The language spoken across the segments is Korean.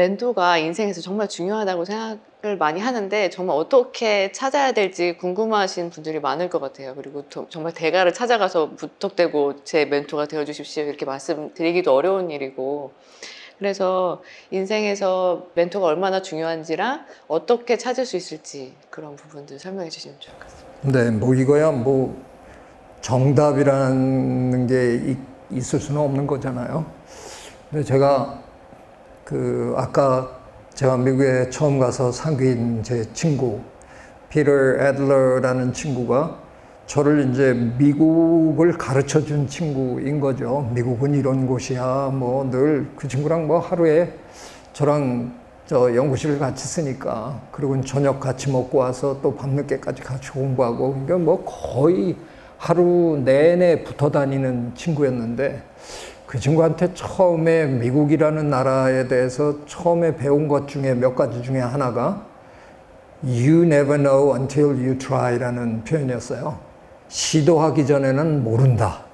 멘토가 인생에서 정말 중요하다고 생각을 많이 하는데 정말 어떻게 찾아야 될지 궁금하신 분들이 많을 것 같아요. 그리고 정말 대가를 찾아가서 무턱대고 제 멘토가 되어 주십시오 이렇게 말씀드리기도 어려운 일이고, 그래서 인생에서 멘토가 얼마나 중요한지랑 어떻게 찾을 수 있을지 그런 부분들 설명해 주시면 좋을 것 같습니다. 네, 뭐 이거야 뭐 정답이라는 게 있을 수는 없는 거잖아요. 근데 제가 아까 제가 미국에 처음 가서 사귄 제 친구 피터 애들러라는 친구가 저를 이제 미국을 가르쳐 준 친구인 거죠. 미국은 이런 곳이야. 뭐 늘 그 친구랑 뭐 하루에 저랑 저 연구실을 같이 쓰니까, 그리고 저녁 같이 먹고 와서 또 밤늦게까지 같이 공부하고, 그러니까 뭐 거의 하루 내내 붙어 다니는 친구였는데, 그 친구한테 처음에 미국이라는 나라에 대해서 처음에 배운 것 중에 몇 가지 중에 하나가 You never know until you try라는 표현이었어요. 시도하기 전에는 모른다.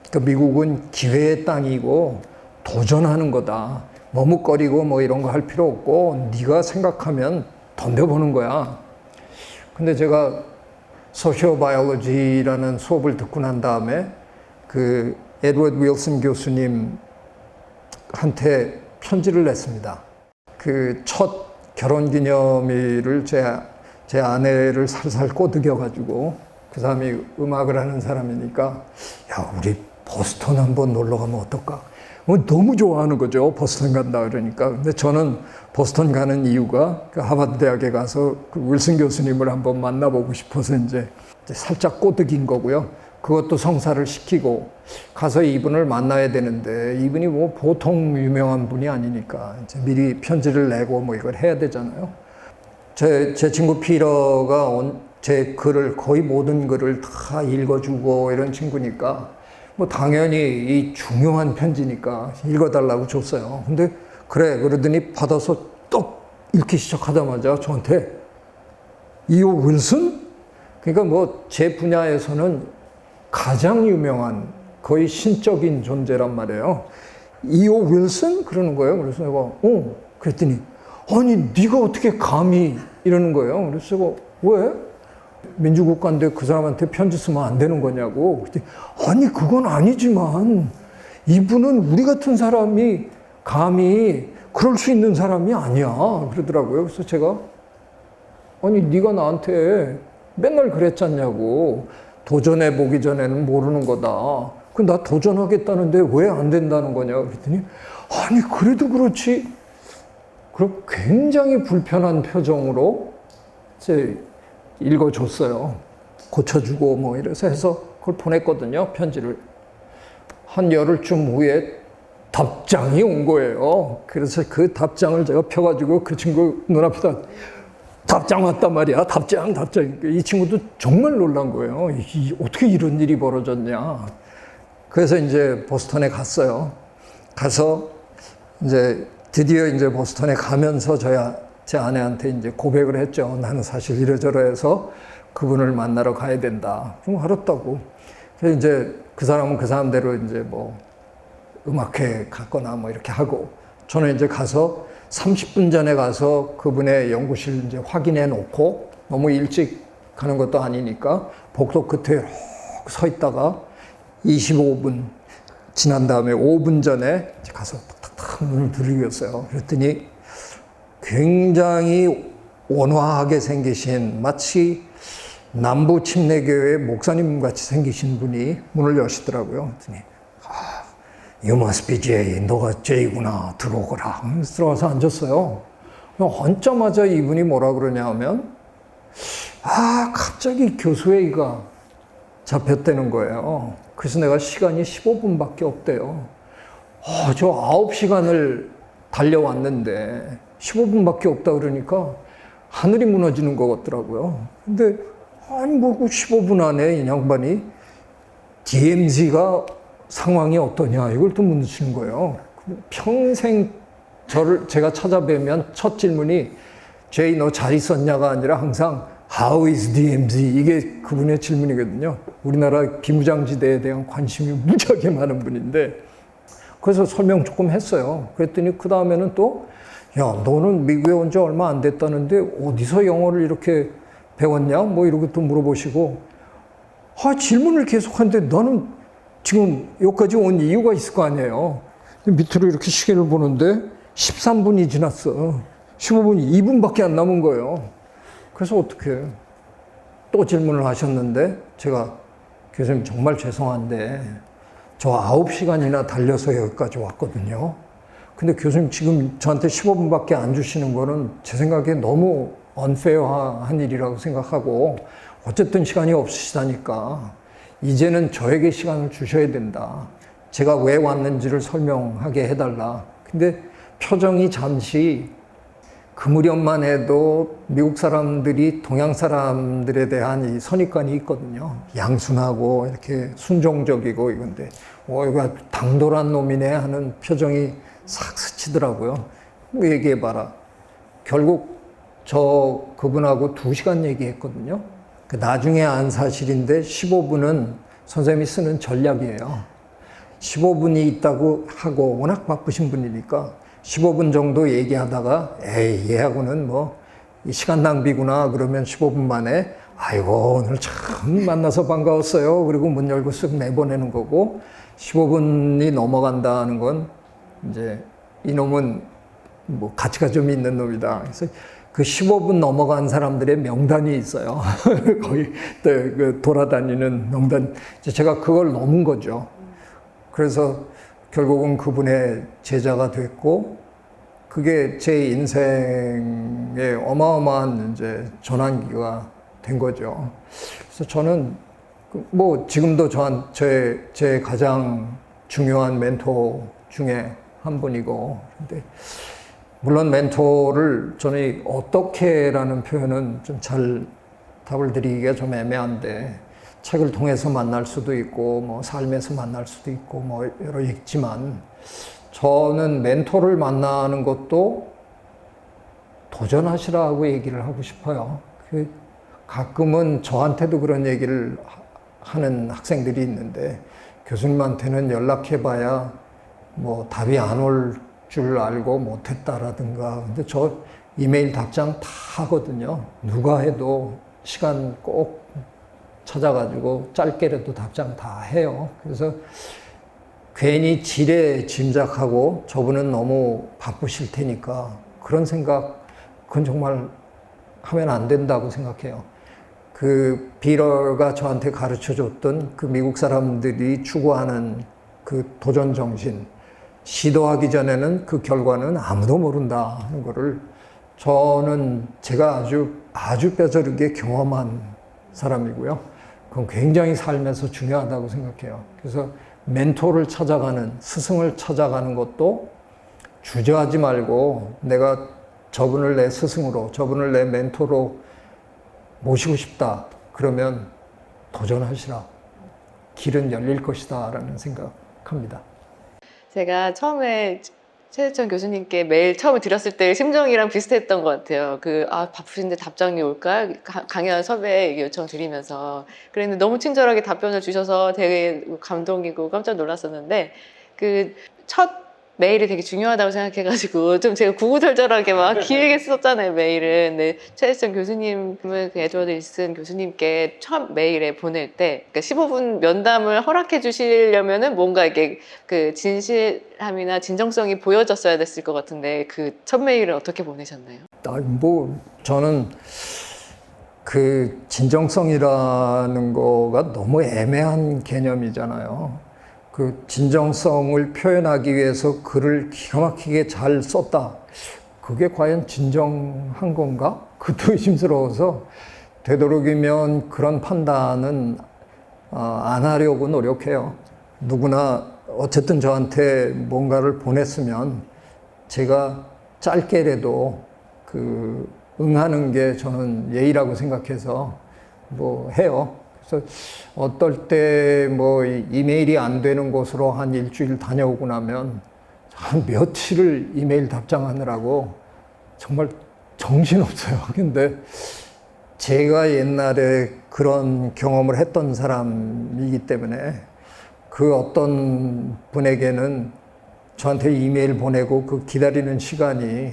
그러니까 미국은 기회의 땅이고 도전하는 거다. 머뭇거리고 뭐 이런 거 할 필요 없고 네가 생각하면 덤벼보는 거야. 근데 제가 소시오바이올로지라는 수업을 듣고 난 다음에 그 에드워드 윌슨 교수님한테 편지를 냈습니다. 그 첫 결혼기념일을 제 아내를 살살 꼬드겨가지고, 그 사람이 음악을 하는 사람이니까 야, 우리 보스턴 한번 놀러 가면 어떨까? 너무 좋아하는 거죠. 보스턴 간다 그러니까. 근데 저는 보스턴 가는 이유가 그 하버드 대학에 가서 그 윌슨 교수님을 한번 만나보고 싶어서 이제 살짝 꼬드긴 거고요. 그것도 성사를 시키고 가서 이분을 만나야 되는데, 이분이 뭐 보통 유명한 분이 아니니까 이제 미리 편지를 내고 뭐 이걸 해야 되잖아요. 제 친구 피터가 제 글을, 거의 모든 글을 다 읽어주고 이런 친구니까 뭐 당연히 이 중요한 편지니까 읽어달라고 줬어요. 근데 그래 그러더니 받아서 떡 읽기 시작하자마자 저한테 이오 윌슨? 그러니까 뭐 제 분야에서는 가장 유명한 거의 신적인 존재란 말이에요. 이오 윌슨? 그러는 거예요. 그래서 내가 그랬더니 아니 네가 어떻게 감히 이러는 거예요. 그래서 제가 왜? 민주국가인데 그 사람한테 편지 쓰면 안 되는 거냐고. 그랬더니 아니 그건 아니지만 이분은 우리 같은 사람이 감히 그럴 수 있는 사람이 아니야 그러더라고요. 그래서 제가 아니 네가 나한테 맨날 그랬잖냐고. 도전해 보기 전에는 모르는 거다. 나 도전하겠다는데 왜 안 된다는 거냐 그랬더니 아니 그래도 그렇지. 그럼 굉장히 불편한 표정으로 읽어줬어요. 고쳐주고 뭐 이래서 해서 그걸 보냈거든요. 편지를. 한 열흘쯤 후에 답장이 온 거예요. 그래서 그 답장을 제가 펴가지고 그 친구 눈앞에다 답장 왔단 말이야. 답장. 이 친구도 정말 놀란 거예요. 어떻게 이런 일이 벌어졌냐. 그래서 이제 보스턴에 갔어요. 가서 이제 드디어 이제 보스턴에 가면서 제 아내한테 이제 고백을 했죠. 나는 사실 이러저러해서 그분을 만나러 가야 된다. 좀 어렵다고. 그래서 이제 그 사람은 그 사람대로 이제 뭐 음악회 갔거나 뭐 이렇게 하고, 저는 이제 가서 30분 전에 가서 그분의 연구실 이제 확인해 놓고, 너무 일찍 가는 것도 아니니까 복도 끝에 서 있다가 25분 지난 다음에 5분 전에 가서 탁탁탁 문을 두드렸어요. 그랬더니 굉장히 온화하게 생기신, 마치 남부 침례교회 목사님 같이 생기신 분이 문을 여시더라고요. 그랬더니 You must be Jay. 너가 J구나. 들어오거라. 들어와서 앉았어요. 앉자마자 이분이 뭐라 그러냐 하면 갑자기 교수회의가 잡혔다는 거예요. 그래서 내가 시간이 15분밖에 없대요. 저 9시간을 달려왔는데 15분밖에 없다 그러니까 하늘이 무너지는 것 같더라고요. 근데 아니 뭐 15분 안에 이 양반이 DMZ가 상황이 어떠냐 이걸 또 묻는 거예요. 평생 제가 찾아뵈면 첫 질문이 제이 너 잘 있었냐가 아니라 항상 How is DMZ? 이게 그분의 질문이거든요. 우리나라 비무장지대에 대한 관심이 무지하게 많은 분인데, 그래서 설명 조금 했어요. 그랬더니 그 다음에는 또 야, 너는 미국에 온 지 얼마 안 됐다는데 어디서 영어를 이렇게 배웠냐? 뭐 이러고 또 물어보시고, 질문을 계속하는데 나는 지금 여기까지 온 이유가 있을 거 아니에요. 밑으로 이렇게 시계를 보는데 13분이 지났어. 15분이 2분밖에 안 남은 거예요. 그래서 어떻게 또 질문을 하셨는데 제가 교수님 정말 죄송한데 저 9시간이나 달려서 여기까지 왔거든요. 근데 교수님 지금 저한테 15분밖에 안 주시는 거는 제 생각에 너무 언페어한 일이라고 생각하고 어쨌든 시간이 없으시다니까 이제는 저에게 시간을 주셔야 된다. 제가 왜 왔는지를 설명하게 해달라. 근데 표정이 잠시 그 무렵만 해도 미국 사람들이 동양 사람들에 대한 이 선입관이 있거든요. 양순하고 이렇게 순종적이고 이건데 이거 당돌한 놈이네 하는 표정이 싹 스치더라고요. 뭐 얘기해봐라. 결국 그분하고 2시간 얘기했거든요. 나중에 안 사실인데 15분은 선생님이 쓰는 전략이에요. 15분이 있다고 하고 워낙 바쁘신 분이니까 15분 정도 얘기하다가 얘하고는 뭐 시간 낭비구나 그러면 15분 만에 아이고 오늘 참 만나서 반가웠어요. 그리고 문 열고 쓱 내보내는 거고 15분이 넘어간다는 건 이제 이놈은 뭐 가치가 좀 있는 놈이다. 그래서 그 15분 넘어간 사람들의 명단이 있어요. 거의 돌아다니는 명단. 제가 그걸 넘은 거죠. 그래서 결국은 그분의 제자가 됐고, 그게 제 인생의 어마어마한 이제 전환기가 된 거죠. 그래서 저는 뭐 지금도 제 가장 중요한 멘토 중에 한 분이고, 근데 물론 멘토를 저는 어떻게라는 표현은 좀 잘 답을 드리기가 좀 애매한데, 책을 통해서 만날 수도 있고, 뭐 삶에서 만날 수도 있고, 뭐 여러 있지만, 저는 멘토를 만나는 것도 도전하시라고 얘기를 하고 싶어요. 가끔은 저한테도 그런 얘기를 하는 학생들이 있는데, 교수님한테는 연락해봐야 뭐 답이 안 올 줄 알고 못했다라든가. 근데 저 이메일 답장 다 하거든요. 누가 해도 시간 꼭 찾아가지고 짧게라도 답장 다 해요. 그래서 괜히 지레 짐작하고 저분은 너무 바쁘실 테니까 그런 생각, 그건 정말 하면 안 된다고 생각해요. 그 비러가 저한테 가르쳐 줬던 그 미국 사람들이 추구하는 그 도전 정신, 시도하기 전에는 그 결과는 아무도 모른다 하는 거를 저는 제가 아주 뼈저리게 경험한 사람이고요. 그건 굉장히 삶에서 중요하다고 생각해요. 그래서 멘토를 찾아가는, 스승을 찾아가는 것도 주저하지 말고 내가 저분을 내 스승으로, 저분을 내 멘토로 모시고 싶다. 그러면 도전하시라. 길은 열릴 것이다. 라는 생각합니다. 제가 처음에 최재천 교수님께 메일 처음에 드렸을 때 심정이랑 비슷했던 것 같아요. 바쁘신데 답장이 올까? 강연 섭외 요청 드리면서. 그랬는데 너무 친절하게 답변을 주셔서 되게 감동이고 깜짝 놀랐었는데, 첫 메일이 되게 중요하다고 생각해가지고 좀 제가 구구절절하게 막 길게 썼잖아요, 메일은. 근데 최재천 교수님은 에드워드 윌슨 교수님께 첫 메일에 보낼 때, 그러니까 15분 면담을 허락해 주시려면은 뭔가 이게 그 진실함이나 진정성이 보여졌어야 됐을 것 같은데, 그 첫 메일을 어떻게 보내셨나요? 저는 그 진정성이라는 거가 너무 애매한 개념이잖아요. 그 진정성을 표현하기 위해서 글을 기가 막히게 잘 썼다. 그게 과연 진정한 건가? 그것도 의심스러워서 되도록이면 그런 판단은 안 하려고 노력해요. 누구나 어쨌든 저한테 뭔가를 보냈으면 제가 짧게라도 응하는 게 저는 예의라고 생각해서 뭐 해요. 그래서 어떨 때 뭐 이메일이 안 되는 곳으로 한 일주일 다녀오고 나면 한 며칠을 이메일 답장하느라고 정말 정신없어요. 근데 제가 옛날에 그런 경험을 했던 사람이기 때문에 그 어떤 분에게는 저한테 이메일 보내고 그 기다리는 시간이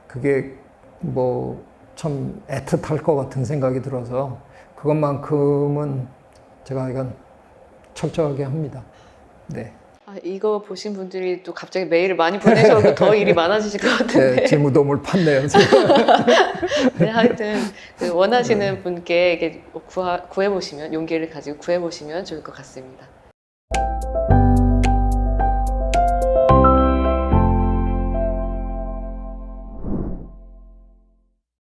그게 뭐 참 애틋할 것 같은 생각이 들어서 그것만큼은 제가 이건 철저하게 합니다. 네. 아, 이거 보신 분들이 또 갑자기 메일을 많이 보내셔서 더 일이 많아지실 것 같은데. 네, 재무도움을 팠네요. 네, 하여튼 그 원하시는 분께 이렇게 구해보시면, 용기를 가지고 구해보시면 좋을 것 같습니다.